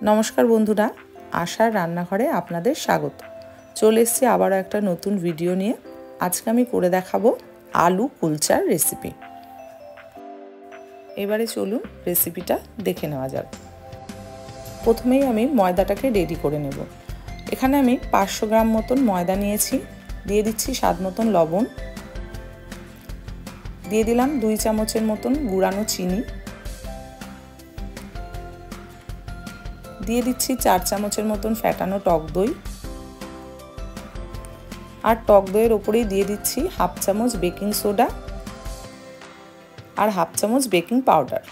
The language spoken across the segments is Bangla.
নমস্কার বন্ধুরা, আশার রান্নাঘরে আপনাদের স্বাগত। চলে এসেছি আবারও একটা নতুন ভিডিও নিয়ে। আজকে আমি করে দেখাবো আলু কুলচার রেসিপি। এবারে চলুন রেসিপিটা দেখে নেওয়া যাক। প্রথমেই আমি ময়দাটাকে রেডি করে নেব। এখানে আমি 500 গ্রাম মতন ময়দা নিয়েছি। দিয়ে দিচ্ছি স্বাদ মতন লবণ, দিয়ে দিলাম 2 চামচের মতন গুঁড়ানো চিনি, দিয়ে দিচ্ছি 4 চামচের মতন ফ্যাটানো টক দই, আর টক দইয়ের ওপরেই দিয়ে দিচ্ছি হাফ চামচ বেকিং সোডা আর হাফ চামচ বেকিং পাউডার।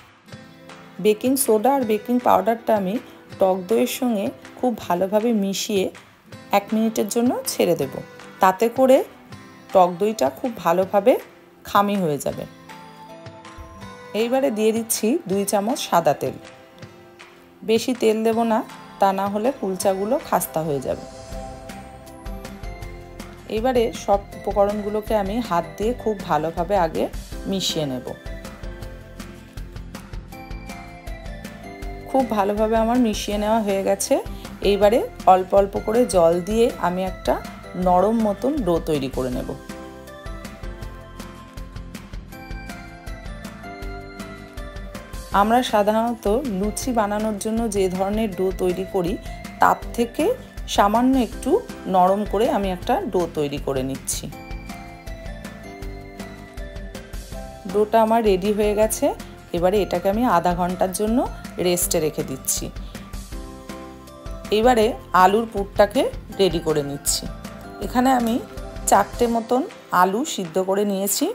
বেকিং সোডা আর বেকিং পাউডারটা আমি টক দইয়ের সঙ্গে খুব ভালোভাবে মিশিয়ে 1 মিনিটের জন্য ছেড়ে দেব। তাতে করে টক দইটা খুব ভালোভাবে খামি হয়ে যাবে। এইবারে দিয়ে দিচ্ছি 2 চামচ সাদা তেল। বেশি তেল দেব না, তা না হলে কুলচাগুলো খাস্তা হয়ে যাবে। এবারে সব উপকরণগুলোকে আমি হাত দিয়ে খুব ভালোভাবে আগে মিশিয়ে নেব। খুব ভালোভাবে আমার মিশিয়ে নেওয়া হয়ে গেছে। এইবারে অল্প অল্প করে জল দিয়ে আমি একটা নরম মতন ডো তৈরি করে নেব। আমরা সাধারণত লুচি বানানোর জন্য যে ধরনের ডো তৈরি করি তার থেকে সামান্য একটু নরম করে আমি একটা ডো তৈরি করে নিচ্ছি। ডোটা আমার রেডি হয়ে গেছে। এবারে এটাকে আমি আধা ঘন্টার জন্য রেস্টে রেখে দিচ্ছি। এবারে আলুর পুরটাকে রেডি করে নিচ্ছি। এখানে আমি 4টে মতন আলু সিদ্ধ করে নিয়েছি।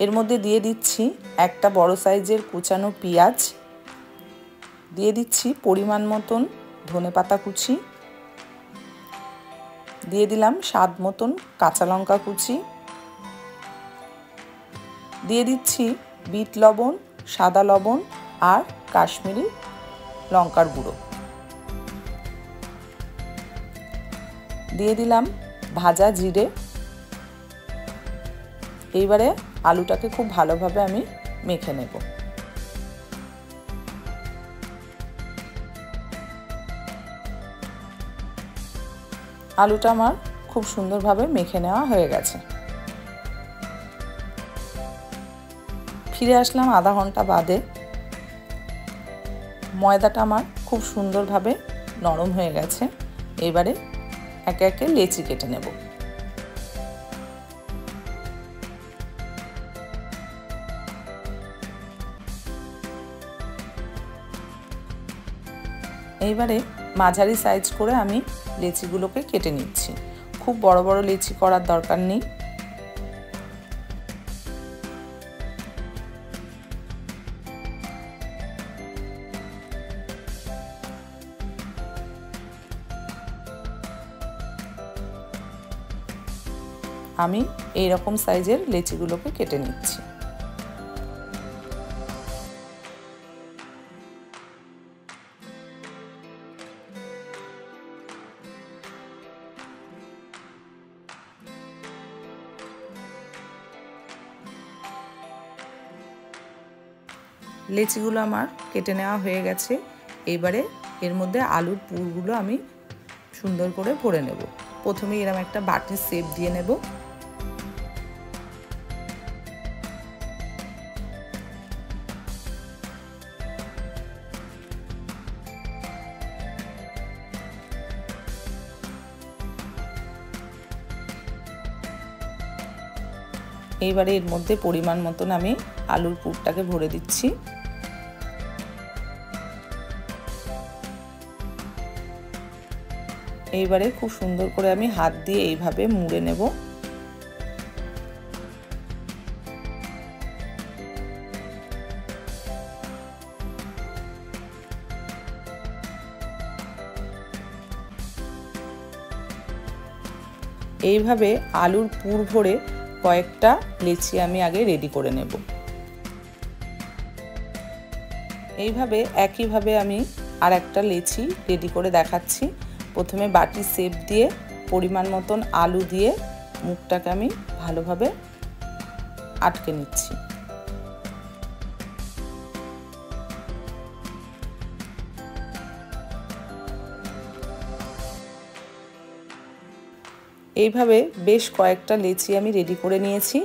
এর মধ্যে দিয়ে দিচ্ছি একটা বড় সাইজের কুচানো পেঁয়াজ, দিয়ে দিচ্ছি পরিমাণ মতন ধনেপাতা কুচি, দিয়ে দিলাম স্বাদ মতন কাঁচা লঙ্কা কুচি, দিয়ে দিচ্ছি বিট লবণ, সাদা লবণ আর কাশ্মীরি লঙ্কার গুঁড়ো, দিয়ে দিলাম ভাজা জিরে। এইবারে আলুটাকে খুব ভালোভাবে আমি মেখে নেব। আলুটা আমার খুব সুন্দরভাবে মেখে নেওয়া হয়ে গেছে। ফিরে আসলাম আধা ঘন্টা বাদে। ময়দাটা আমার খুব সুন্দরভাবে নরম হয়ে গেছে। এবারে একে একে লেচি কেটে নেব। এইবারে মাঝারি সাইজ করে আমি লেচিগুলোকে কেটে নিচ্ছি। খুব বড় বড় লেচি করার দরকার নেই। আমি এই রকম সাইজের লেচিগুলোকে কেটে নিচ্ছি। লেচিগুলো আমার কেটে নেওয়া হয়ে গেছে। এবারে এর মধ্যে আলুর পুরগুলো আমি সুন্দর করে ভরে নেব। প্রথমে এরকম একটা বাটির শেপ দিয়ে নেব। এইবারে এর মধ্যে পরিমাণ মতন আমি আলুর পুরটাকে ভরে দিচ্ছি। এইবারে খুব সুন্দর করে আমি হাত দিয়ে এইভাবে মুড়ে নেব। এইভাবে আলুর পুর ভরে কয়েকটা লেচি আমি আগে রেডি করে নেব। এইভাবে একইভাবে আমি আর একটা লেচি রেডি করে দেখাচ্ছি। প্রথমে বাটির শেপ দিয়ে পরিমাণ মতন আলু দিয়ে মুখটাকে আমি ভালোভাবে আটকে নিচ্ছি। এইভাবে বেশ কয়েকটা লেচি আমি রেডি করে নিয়েছি।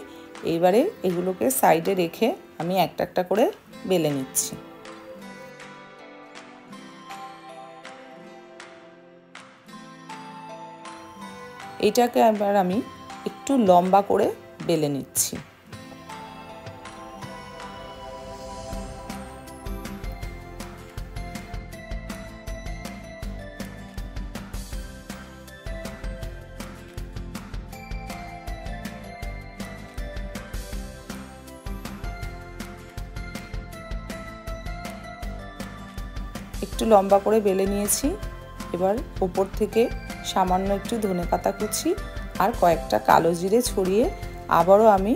এইবারে এগুলোকে সাইডে রেখে আমি একটা একটা করে বেলে নিচ্ছি। এটাকে এবার আমি একটু লম্বা করে বেলে নিচ্ছি। একটু লম্বা করে বেলে নিয়েছি। এবার উপর থেকে সামান্য একটু ধনেপাতা কুচি আর কয়েকটা কালো জিরে ছড়িয়ে আবারও আমি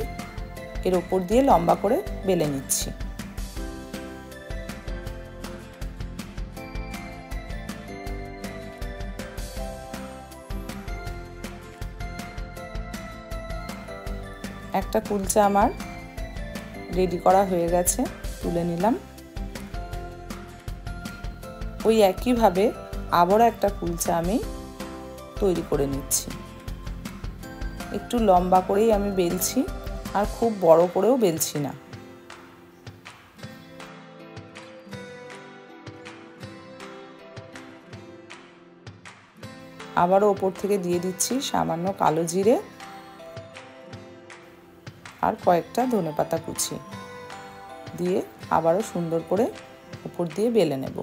এর উপর দিয়ে লম্বা করে বেলে নিচ্ছি। একটা কুলচা আমার রেডি করা হয়ে গেছে, তুলে নিলাম। ওই একইভাবে আবারও একটা কুলচা আমি তৈরি করে নিচ্ছি। একটু লম্বা করেই আমি বেলছি, আর খুব বড় করেও বেলছি না। আবারও ওপর থেকে দিয়ে দিচ্ছি সামান্য কালো জিরে আর কয়েকটা ধনেপাতা কুচি দিয়ে আবারও সুন্দর করে উপর দিয়ে বেলে নেব।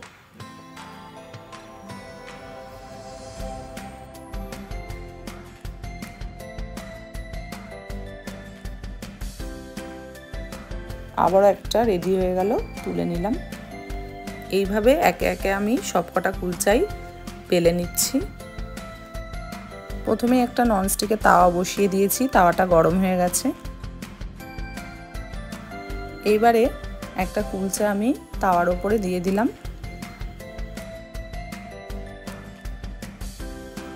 আবারও একটা রেডি হয়ে গেল, তুলে নিলাম। এইভাবে একে একে আমি সবকটা কুলচাই বেলে নিচ্ছি। প্রথমে একটা ননস্টিকের তাওয়া বসিয়ে দিয়েছি, তাওয়াটা গরম হয়ে গেছে। এইবারে একটা কুলচা আমি তাওয়ার উপরে দিয়ে দিলাম,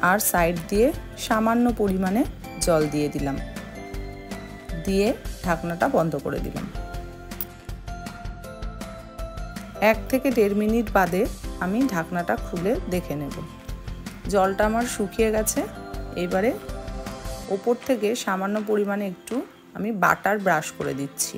আর সাইড দিয়ে সামান্য পরিমাণে জল দিয়ে দিলাম, দিয়ে ঢাকনাটা বন্ধ করে দিলাম। 1 থেকে 1.5 মিনিট বাদে আমি ঢাকনাটা খুলে দেখে নেব। জলটা আমার শুকিয়ে গেছে। এবারে ওপর থেকে সামান্য পরিমাণে একটু আমি বাটার ব্রাশ করে দিচ্ছি।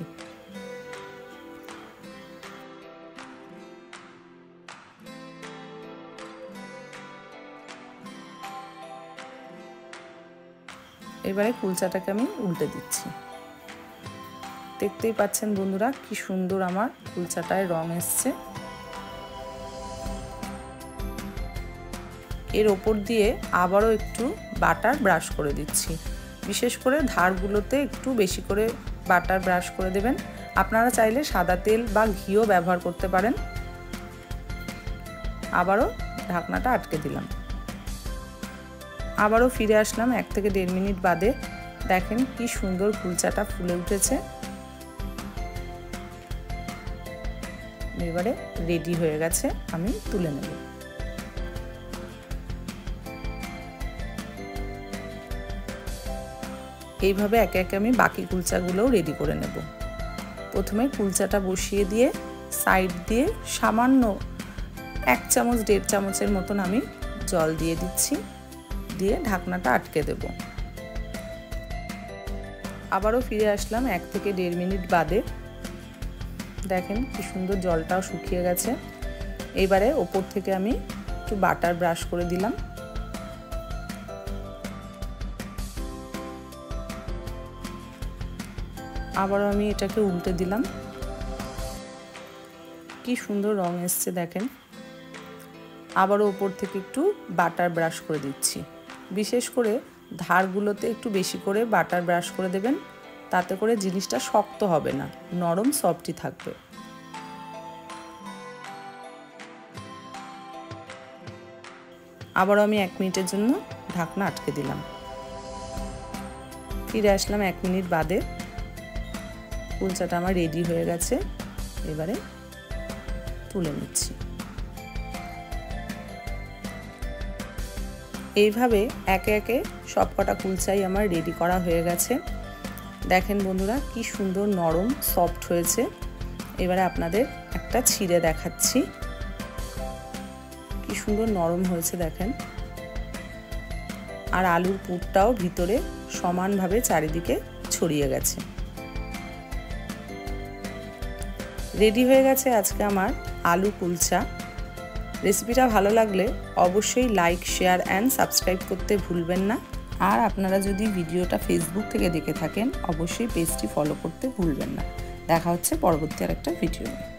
এবারে কুলচাটাকে আমি উল্টে দিচ্ছি। দেখতেই পাচ্ছেন বন্ধুরা কি সুন্দর আমার কুলচাটায় রং এসছে। এর ওপর দিয়ে আবারও একটু বাটার ব্রাশ করে দিচ্ছি। বিশেষ করে ধারগুলোতে একটু বেশি করে বাটার ব্রাশ করে দেবেন। আপনারা চাইলে সাদা তেল বা ঘিও ব্যবহার করতে পারেন। আবারও ঢাকনাটা আটকে দিলাম। আবারও ফিরে আসলাম 1 থেকে 1.5 মিনিট বাদে। দেখেন কি সুন্দর কুলচাটা ফুলে উঠেছে। এবারে রেডি হয়ে গেছে, আমি তুলে নেব। এইভাবে একে একে আমি বাকি কুলচাগুলোও রেডি করে নেব। প্রথমে কুলচাটা বসিয়ে দিয়ে সাইড দিয়ে সামান্য 1 চামচ 1.5 চামচের মতন আমি জল দিয়ে দিচ্ছি, দিয়ে ঢাকনাটা আটকে দেব। আবারও ফিরে আসলাম 1 থেকে 1.5 মিনিট বাদে। দেখেন কি সুন্দর জলটাও শুকিয়ে গেছে। এইবারে ওপর থেকে আমি একটু বাটার ব্রাশ করে দিলাম। আবারও আমি এটাকে উল্টে দিলাম। কি সুন্দর রং এসছে দেখেন। আবারও ওপর থেকে একটু বাটার ব্রাশ করে দিচ্ছি। বিশেষ করে ধারগুলোতে একটু বেশি করে বাটার ব্রাশ করে দেবেন, তাতে করে জিনিসটা শক্ত হবে না, নরম সফটই থাকবে। আবারও আমি 1 মিনিটের জন্য ঢাকনা আটকে দিলাম। ফিরে আসলাম 1 মিনিট বাদে। কুলচাটা আমার রেডি হয়ে গেছে। এবারে তুলে নিচ্ছি। এইভাবে একে একে সবকটা কুলচাই আমার রেডি করা হয়ে গেছে। দেখেন বন্ধুরা কি সুন্দর নরম সফট হয়েছে। এবারে আপনাদের একটা ছিঁড়ে দেখাচ্ছি কি সুন্দর নরম হয়েছে। দেখেন আর আলুর পুরটাও ভিতরে সমানভাবে চারিদিকে ছড়িয়ে গেছে। রেডি হয়ে গেছে আজকে আমার আলু কুলচা। রেসিপিটা ভালো লাগলে অবশ্যই লাইক, শেয়ার অ্যান্ড সাবস্ক্রাইব করতে ভুলবেন না। আর আপনারা যদি ভিডিওটা ফেসবুক থেকে দেখে থাকেন অবশ্যই পেজটি ফলো করতে ভুলবেন না। দেখা হচ্ছে পরবর্তী আরেকটা ভিডিও নিয়ে।